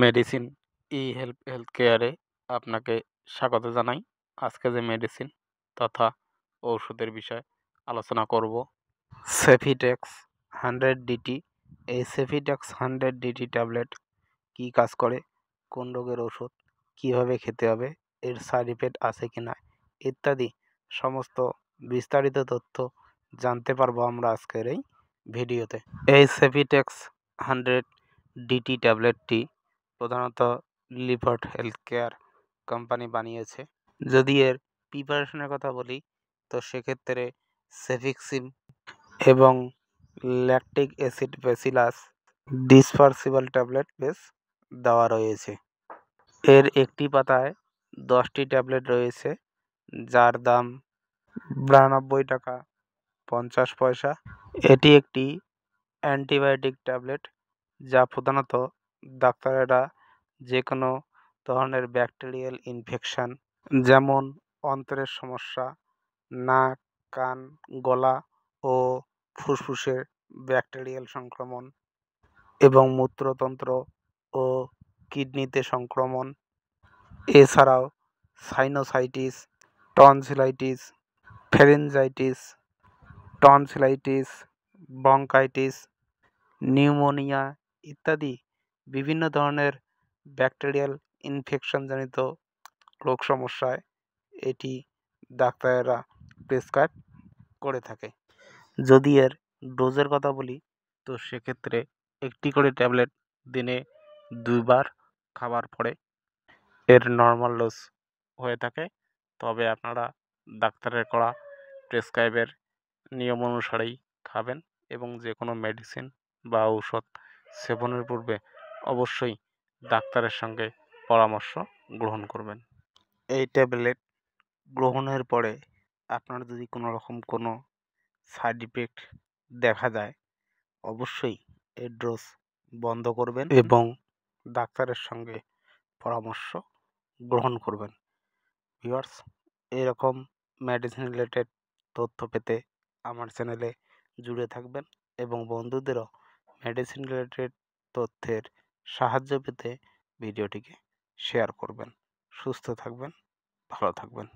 Medicine health কেয়ারে আপনাকে স্বাগত জানাই। আজকে যে মেডিসিন তথা ঔষধের বিষয়ে আলোচনা করব সেফিডেক্স 100 DT। এই সেফিডেক্স 100 DT ট্যাবলেট কী কাজ করে, কোন রোগের ওষুধ, কীভাবে খেতে হবে, এর সাইড ইফেক্ট আছে কি না ইত্যাদি সমস্ত বিস্তারিত তথ্য জানতে পারবো আমরা আজকের এই ভিডিওতে। এই সেফিডেক্স 100 DT ট্যাবলেটটি প্রধানত লিফট হেলথ কেয়ার কোম্পানি বানিয়েছে। যদি এর প্রিপারেশনের কথা বলি তো সেক্ষেত্রে সেফিক্সিম এবং lactic acid bacillus dispersible tablet base দেওয়া রয়েছে। এর একটি পাতায় 10টি ট্যাবলেট রয়েছে, যার দাম 92 টাকা 50 পয়সা। এটি একটি অ্যান্টিবায়োটিক ট্যাবলেট, যা প্রধানত ডাক্তারেরা যে কোনো ধরনের ব্যাকটেরিয়াল ইনফেকশান, যেমন অন্ত্রের সমস্যা, নাক, কান, গলা ও ফুসফুসের ব্যাকটেরিয়াল সংক্রমণ এবং মূত্রতন্ত্র ও কিডনিতে সংক্রমণ, এছাড়াও sinusitis, tonsillitis, pharyngitis, bronchitis, pneumonia ইত্যাদি বিভিন্ন ধরনের ব্যাকটেরিয়াল ইনফেকশনজনিত রোগ সমস্যায় এটি ডাক্তারেরা প্রেসক্রাইব করে থাকে। যদি এর ডোজের কথা বলি তো সেক্ষেত্রে একটি করে ট্যাবলেট দিনে 2 বার খাবার পরে এর নর্মাল ডোজ হয়ে থাকে। তবে আপনারা ডাক্তারের করা প্রেসক্রাইবের নিয়ম অনুসারেই খাবেন এবং যে কোনো মেডিসিন বা ঔষধ সেবনের পূর্বে অবশ্যই ডাক্তারের সঙ্গে পরামর্শ গ্রহণ করবেন। এই ট্যাবলেট গ্রহণের পরে আপনার যদি কোনো রকম কোনো সাইড ইফেক্ট দেখা যায়, অবশ্যই এর ডোজ বন্ধ করবেন এবং ডাক্তারের সঙ্গে পরামর্শ গ্রহণ করবেন। ভিউয়ার্স, এরকম মেডিসিন রিলেটেড তথ্য পেতে আমার চ্যানেলে জুড়ে থাকবেন এবং বন্ধুদেরও মেডিসিন রিলেটেড তথ্যের সাহায্য পেতে ভিডিওটিকে শেয়ার করবেন। সুস্থ থাকবেন, ভালো থাকবেন।